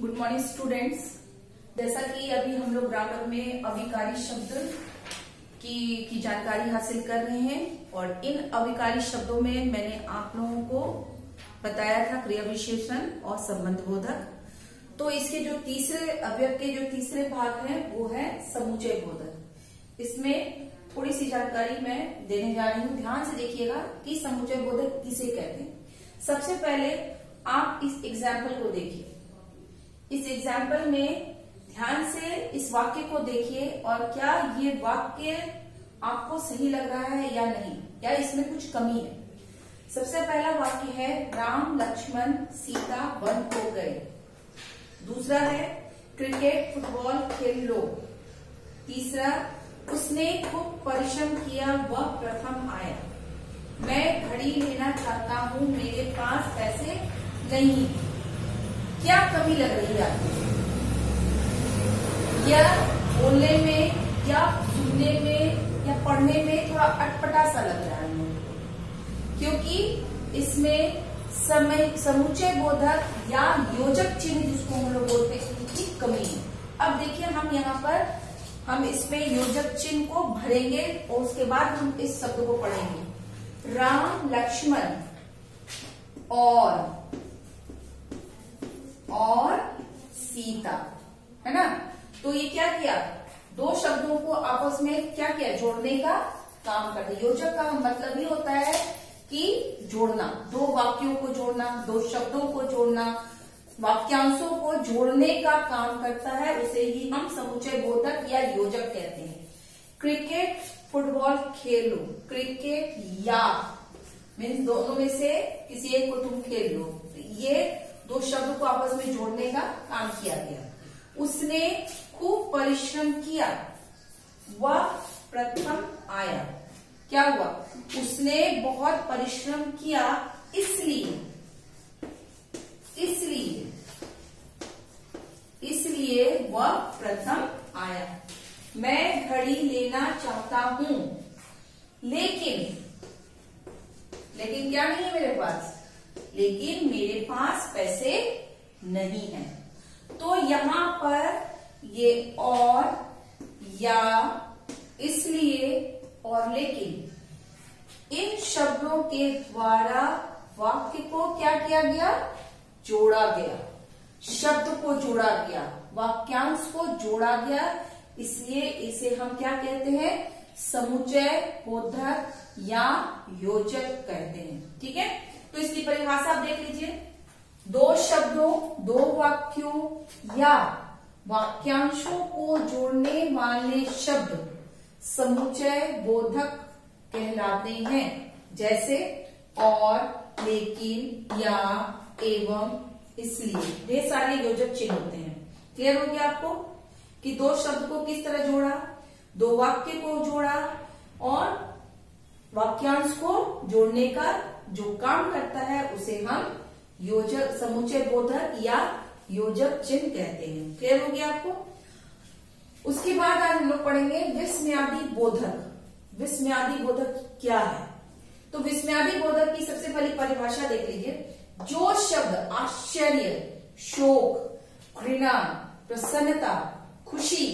Good morning students. जैसा कि अभी हम लोग ग्रामर में अविकारी शब्द की जानकारी हासिल कर रहे हैं और इन अविकारी शब्दों में मैंने आप लोगों को बताया था क्रिया विशेषण और संबंध बोधक। तो इसके जो तीसरे अवयव के जो तीसरे भाग हैं वो है समुच्चय बोधक। इसमें थोड़ी सी जानकारी मैं देने जा रही हूँ, ध्यान से देखिएगा कि समुच्चय बोधक किसे कहते हैं। सबसे पहले आप इस एग्जाम्पल को देखिए। इस एग्जाम्पल में ध्यान से इस वाक्य को देखिए और क्या ये वाक्य आपको सही लग रहा है या नहीं, या इसमें कुछ कमी है। सबसे पहला वाक्य है राम लक्ष्मण सीता वन हो गए। दूसरा है क्रिकेट फुटबॉल खेल लो। तीसरा उसने खूब परिश्रम किया वह प्रथम आया। मैं घड़ी लेना चाहता हूँ मेरे पास पैसे नहीं। क्या कमी लग रही है आपको? या बोलने में या सुनने में या पढ़ने में थोड़ा अटपटा सा लग रहा है मुझको, क्योंकि इसमें समुच्चय बोधक या योजक चिन्ह जिसको हम लोग बोलते हैं इनकी कमी है। अब देखिए हम इसमें योजक चिन्ह को भरेंगे और उसके बाद हम इस शब्द को पढ़ेंगे। राम लक्ष्मण और सीता, है ना। तो ये क्या किया, दो शब्दों को आपस में क्या किया, जोड़ने का काम कर दिया। योजक का मतलब ही होता है कि जोड़ना, दो वाक्यों को जोड़ना, दो शब्दों को जोड़ना, वाक्यांशों को जोड़ने का काम करता है, उसे ही हम समुच्चय बोधक या योजक कहते हैं। क्रिकेट फुटबॉल खेलो, क्रिकेट या मीन्स दोनों में से किसी एक को तुम खेल लो, ये दो शब्द को आपस में जोड़ने का काम किया गया। उसने खूब परिश्रम किया वह प्रथम आया। क्या हुआ, उसने बहुत परिश्रम किया इसलिए वह प्रथम आया। मैं घड़ी लेना चाहता हूं लेकिन क्या नहीं है मेरे पास, लेकिन मेरे पास पैसे नहीं है। तो यहां पर ये और, या, इसलिए और लेकिन इन शब्दों के द्वारा वाक्य को क्या किया गया, जोड़ा गया। शब्द को जोड़ा गया, वाक्यांश को जोड़ा गया, इसलिए इसे हम क्या कहते हैं, समुच्चय बोधक या योजक कहते हैं। ठीक है, तो इसकी परिभाषा आप देख लीजिए। दो शब्दों, दो वाक्यों या वाक्यांशों को जोड़ने वाले शब्द समुच्चय बोधक कहलाते हैं। जैसे और, लेकिन, या, एवं, इसलिए, ढेर सारे योजक चिन्ह होते हैं। क्लियर हो गया आपको कि दो शब्द को किस तरह जोड़ा, दो वाक्य को जोड़ा और वाक्यांश को जोड़ने का जो काम करता है उसे हम योजक, समुच्चय बोधक या योजक चिन्ह कहते हैं। क्लियर हो गया आपको। उसके बाद आज हम लोग पढ़ेंगे विस्मयादि बोधक। विस्मयादि बोधक क्या है? तो विस्मयादि बोधक की सबसे पहली परिभाषा देख लीजिए। जो शब्द आश्चर्य, शोक, घृणा, प्रसन्नता, खुशी,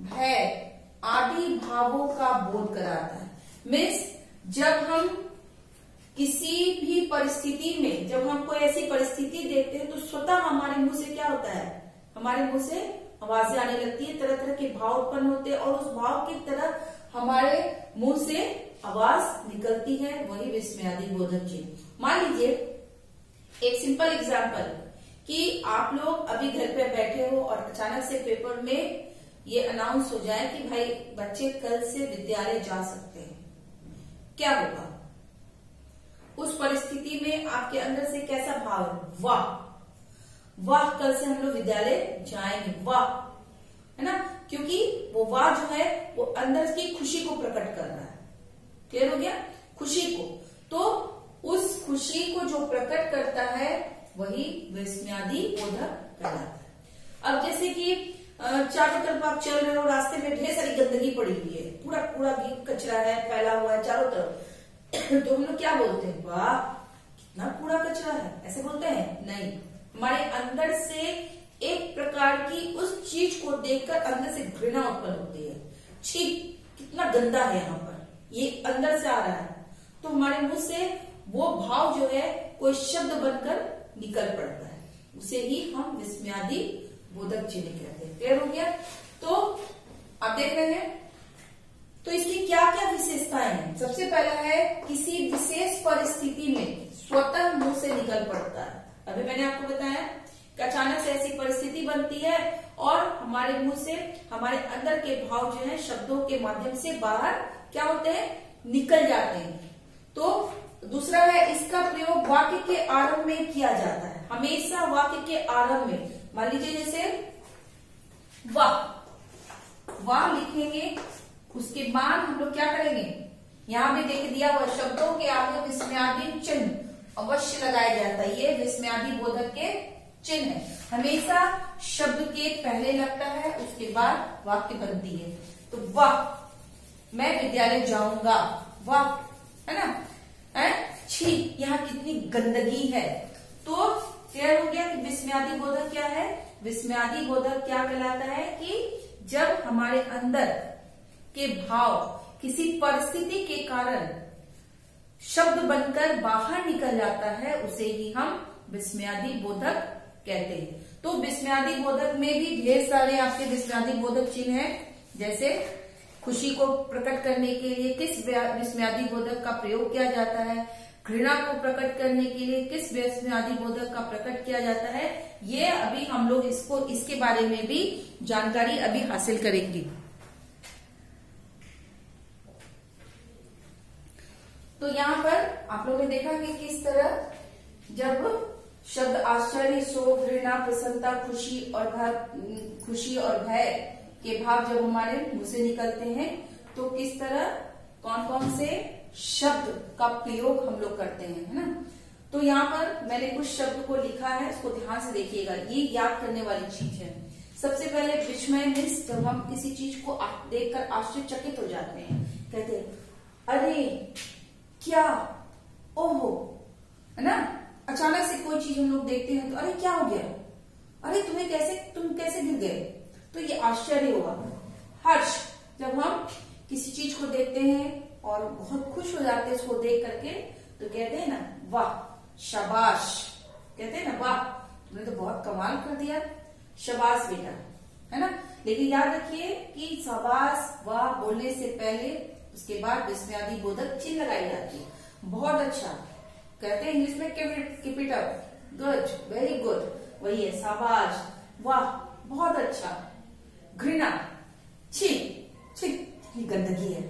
भय आदि भावों का बोध कराता है। मीन्स जब हम किसी भी परिस्थिति में, जब हम कोई ऐसी परिस्थिति देखते हैं तो स्वतः हमारे मुंह से क्या होता है, हमारे मुंह से आवाजें आने लगती है, तरह तरह के भाव उत्पन्न होते हैं और उस भाव की तरह हमारे मुंह से आवाज निकलती है, वही विस्मयादि बोधक चिन्ह। मान लीजिए एक सिंपल एग्जाम्पल कि आप लोग अभी घर पे बैठे हो और अचानक से पेपर में ये अनाउंस हो जाए कि भाई बच्चे कल से विद्यालय जा सकते हैं, क्या होगा? उस परिस्थिति में आपके अंदर से कैसा भाव है? वाह वाह, कल से हम लोग विद्यालय जाएंगे, वाह, है ना। क्योंकि वो वाह जो है वो अंदर की खुशी को प्रकट कर रहा है। क्लियर हो गया, खुशी को। तो उस खुशी को जो प्रकट करता है वही विस्मयादि बोधक कहलाता है। अब जैसे कि चारों तरफ आप चल रहे हो, रास्ते में ढेर सारी गंदगी पड़ी हुई है, पूरा कूड़ा कचरा है, फैला हुआ है चारों तरफ। तो हम लोग क्या बोलते हैं, वाह कितना कूड़ा कचरा है, ऐसे बोलते हैं? नहीं, हमारे अंदर से एक प्रकार की उस चीज को देखकर अंदर से घृणा उत्पन्न होती है। छी, कितना गंदा है यहाँ पर, ये अंदर से आ रहा है। तो हमारे मुंह से वो भाव जो है कोई शब्द बनकर निकल पड़ता है, उसे ही हम विस्मयादि बोधक चिन्ह कहते हैं। क्लियर हो गया? तो आप देख रहे हैं, तो इसकी क्या क्या विशेषताएं हैं? सबसे पहला है किसी विशेष परिस्थिति में स्वतः मुंह से निकल पड़ता है। अभी मैंने आपको बताया कि अचानक से ऐसी परिस्थिति बनती है और हमारे मुंह से हमारे अंदर के भाव जो है शब्दों के माध्यम से बाहर क्या होते हैं, निकल जाते हैं। तो दूसरा है इसका प्रयोग वाक्य के आरंभ में किया जाता है। हमेशा वाक्य के आरंभ में, मान लीजिए जैसे वाह लिखेंगे, उसके बाद हम लोग क्या करेंगे, यहाँ भी देख दिया हुआ शब्दों के आगे विस्मयादि चिन्ह अवश्य लगाया जाता है। ये विस्मयादि बोधक के चिन्ह है, हमेशा शब्द के पहले लगता है, उसके बाद वाक्य बनती है। तो वाह, मैं विद्यालय जाऊंगा, वाह, है ना, छी, यहाँ कितनी गंदगी है। तो क्लियर हो गया कि विस्मयादि बोधक क्या है? विस्मयादि बोधक क्या कहलाता है कि जब हमारे अंदर के भाव किसी परिस्थिति के कारण शब्द बनकर बाहर निकल जाता है, उसे ही हम विस्मयादि बोधक कहते हैं। तो विस्मयादि बोधक में भी ढेर सारे आपके विस्मयादि बोधक चिन्ह हैं। जैसे खुशी को प्रकट करने के लिए किस विस्मयादि बोधक का प्रयोग किया जाता है, घृणा को प्रकट करने के लिए किस विस्मयादि बोधक का प्रकट किया जाता है, ये अभी हम लोग इसके बारे में भी जानकारी अभी हासिल करेंगे। तो यहाँ पर आप लोगों ने देखा कि किस तरह जब शब्द आश्चर्य, शोक, घृणा, प्रसन्नता, खुशी और भय के भाव जब हमारे मुंह से निकलते हैं तो किस तरह कौन कौन से शब्द का प्रयोग हम लोग करते हैं, है ना। तो यहाँ पर मैंने कुछ शब्द को लिखा है, उसको ध्यान से देखिएगा, ये याद करने वाली चीज है। सबसे पहले विस्मय मीन्स जब हम किसी चीज को देखकर आश्चर्यचकित हो जाते हैं, कहते हैं अरे क्या, ओहो, है ना। अचानक से कोई चीज हम लोग देखते हैं तो अरे क्या हो गया, अरे तुम कैसे गिर गए, तो ये आश्चर्य हुआ। हर्ष, जब हम किसी चीज को देखते हैं और बहुत खुश हो जाते हैं उसको देख करके, तो कहते हैं ना वाह, शाबाश, कहते हैं ना वाह, तुमने तो बहुत कमाल कर दिया, शाबाश बेटा, है ना। लेकिन याद रखिए कि शाबाश, वाह बोलने से पहले उसके बाद विस्मयादि बोधक चिन्ह लगाई जाती है। बहुत अच्छा, कहते हैं इंग्लिश में keep it up, good, very good, वही है शाबाश, वाह, बहुत अच्छा। घृणा, छी, छी, ये गंदगी है।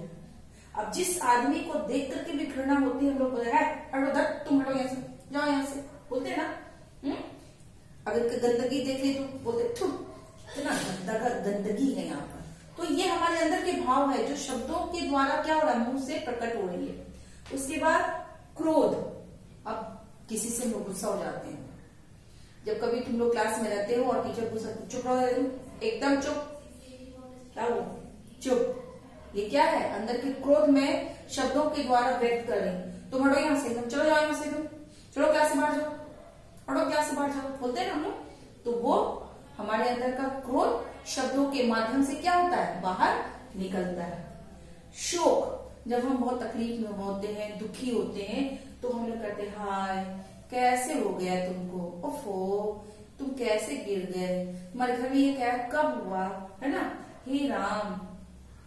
अब जिस आदमी को देख करके भी घृणा होती है, हम लोग बोलते हैं हटो, तुम हटो यहाँ से, जाओ यहाँ से, बोलते हैं ना। अगर गंदगी देख ली तो बोलते कितना गंदगी है यहाँ पर। तो ये हमारे अंदर के भाव है जो शब्दों के द्वारा क्या हो रहा है, मुंह से प्रकट हो रही है। उसके बाद क्रोध, अब किसी से लोग गुस्सा हो जाते हैं। जब कभी तुम लोग क्लास में रहते हो और टीचर गुस्सा, चुप रहो, एकदम चुप, क्या वो चुप, ये क्या है, अंदर के क्रोध में शब्दों के द्वारा व्यक्त कर रहे। तुम हटो यहाँ से, तुम चलो जाओ यहाँ से, तुम चलो क्लास से बाहर जाओ, हटो क्लास से बाहर जाओ, बोलते हैं ना हम लोग। तो वो हमारे अंदर का क्रोध शब्दों के माध्यम से क्या होता है, बाहर निकलता है। शोक, जब हम बहुत तकलीफ में होते हैं, दुखी होते हैं, तो हम लोग कहते हैं हाय कैसे हो गया तुमको, ओफो तुम कैसे गिर गए, हमारे घर में ये क्या कब हुआ, है ना, हे राम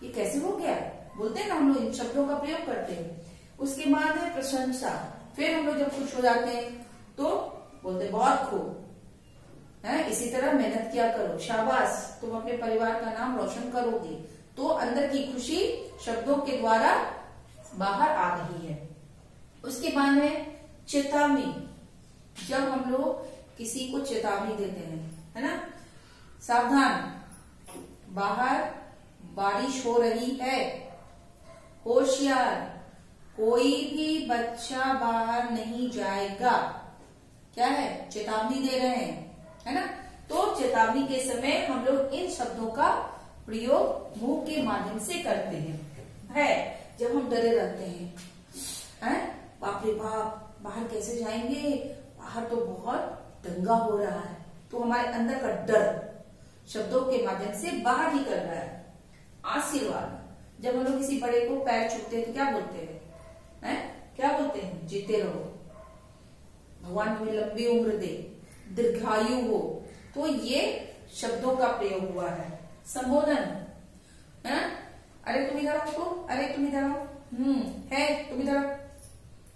ये कैसे हो गया, बोलते हैं ना हम लोग, इन शब्दों का प्रयोग करते हैं। उसके बाद है प्रशंसा, फिर हम लोग जब खुश हो जाते हैं तो बोलते बहुत खूब, है, इसी तरह मेहनत किया करो, शाबाश तुम अपने परिवार का नाम रोशन करोगे। तो अंदर की खुशी शब्दों के द्वारा बाहर आ रही है। उसके बाद है चेतावनी, जब हम लोग किसी को चेतावनी देते हैं, है ना, सावधान बाहर बारिश हो रही है, होशियार कोई भी बच्चा बाहर नहीं जाएगा, क्या है, चेतावनी दे रहे हैं, है ना। तो चेतावनी के समय हम लोग इन शब्दों का प्रयोग मुंह के माध्यम से करते हैं। जब हम डरे रहते हैं, बाप रे बाप बाहर कैसे जाएंगे, बाहर तो बहुत दंगा हो रहा है, तो हमारे अंदर का डर शब्दों के माध्यम से बाहर निकल रहा है। आशीर्वाद, जब हम लोग किसी बड़े को पैर छूते हैं तो क्या बोलते हैं? क्या बोलते हैं? जीते रहो, भगवान तुम्हें लंबी उम्र दे, दीर्घायु हो। तो ये शब्दों का प्रयोग हुआ है। संबोधन है, अरे तुम इधर आओ, तो अरे तुम इधर आओ, है तुम इधर आओ,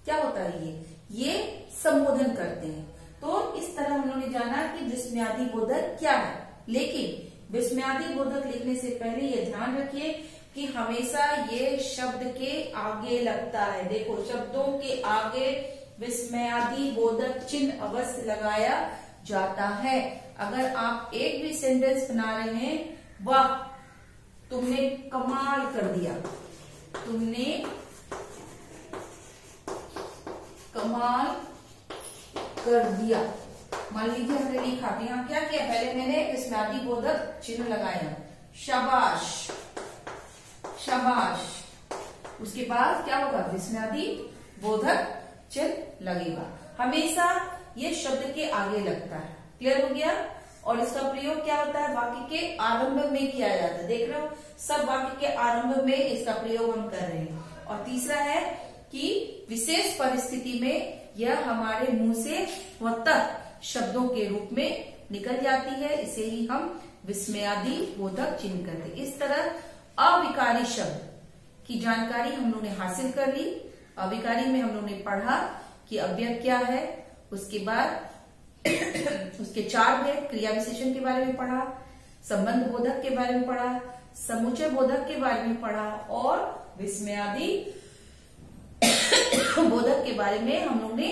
क्या होता है? ये संबोधन करते हैं। तो इस तरह हम लोगों ने जाना कि विस्मयादि बोधक क्या है। लेकिन विस्मयादि बोधक लिखने से पहले ये ध्यान रखिए कि हमेशा ये शब्द के आगे लगता है। देखो, शब्दों के आगे विस्मयादि बोधक चिन्ह अवश्य लगाया जाता है। अगर आप एक भी सेंटेंस बना रहे हैं, वाह तुमने कमाल कर दिया, तुमने कमाल कर दिया, मान लीजिए हमने लिखा, तो यहाँ क्या किया? पहले मैंने विस्मयादि बोधक चिन्ह लगाया, शाबाश शाबाश। उसके बाद क्या होगा? विस्मयादि बोधक चिन्ह लगेगा। हमेशा ये शब्द के आगे लगता है। क्लियर हो गया? और इसका प्रयोग क्या होता है? वाक्य के आरंभ में किया जाता है। देख रहे हो, सब वाक्य के आरंभ में इसका प्रयोग हम कर रहे हैं। और तीसरा है कि विशेष परिस्थिति में यह हमारे मुंह से स्वतः शब्दों के रूप में निकल जाती है। इसे ही हम विस्मयादि बोधक चिन्ह करते हैं। इस तरह अविकारी शब्द की जानकारी हम लोगों ने हासिल कर ली। अविकारी में हम लोगों ने पढ़ा कि अव्यय क्या है, उसके बाद उसके 4 भेद, क्रिया विशेषण के बारे में पढ़ा, संबंध बोधक के बारे में पढ़ा, समुच्चय बोधक के बारे में पढ़ा और विस्मयादि बोधक के बारे में हम लोग ने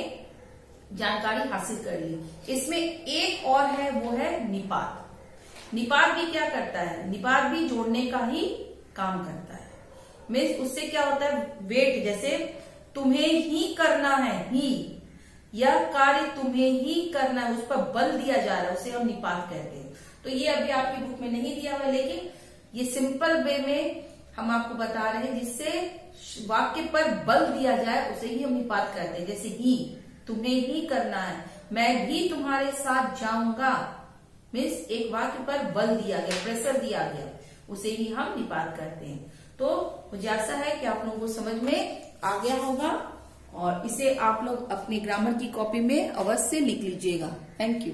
जानकारी हासिल कर ली। इसमें एक और है, वो है निपात। निपात भी क्या करता है? निपात भी जोड़ने का ही काम करता है। मीन्स उससे क्या होता है? वेट, जैसे तुम्हें ही करना है, ही, यह कार्य तुम्हें ही करना है, उस पर बल दिया जा रहा है, उसे हम निपात कहते हैं। तो ये अभी आपकी बुक में नहीं दिया हुआ, लेकिन ये सिंपल वे में हम आपको बता रहे हैं, जिससे वाक्य पर बल दिया जाए उसे ही हम निपात कहते हैं। जैसे ही, तुम्हें ही करना है, मैं भी तुम्हारे साथ जाऊंगा, मीन्स एक वाक्य पर बल दिया गया, प्रेशर दिया गया, उसे ही हम निपात करते हैं। तो मुझे आशा है कि आप लोगों को समझ में आ गया होगा और इसे आप लोग अपनी ग्रामर की कॉपी में अवश्य लिख लीजिएगा। Thank you.